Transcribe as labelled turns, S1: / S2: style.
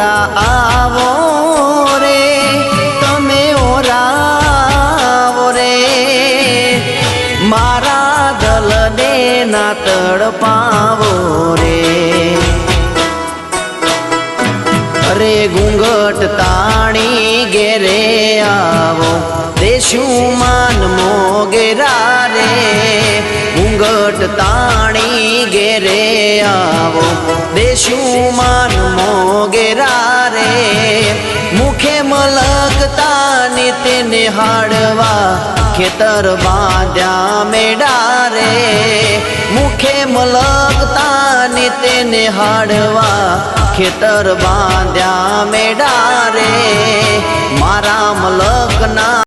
S1: ઓરા આવો રે તમે ઓરાવો રે મારા દલને ના તડપાવો રે અરે ઘૂંઘટ તાણી ઘેરે આવો દેશું માન મોગેરા રે ઘૂંઘટ તાણી ઘેરે આવો દેશું માન મોગેરા રે મુખે મલકતા નીતિ નિહાળવા ખેતર બાંધ્યા મેડા રે મુખે મલકતા નીતિ નિહાળવા ખેતર બાંધ્યા મેડા રે મારા મલકના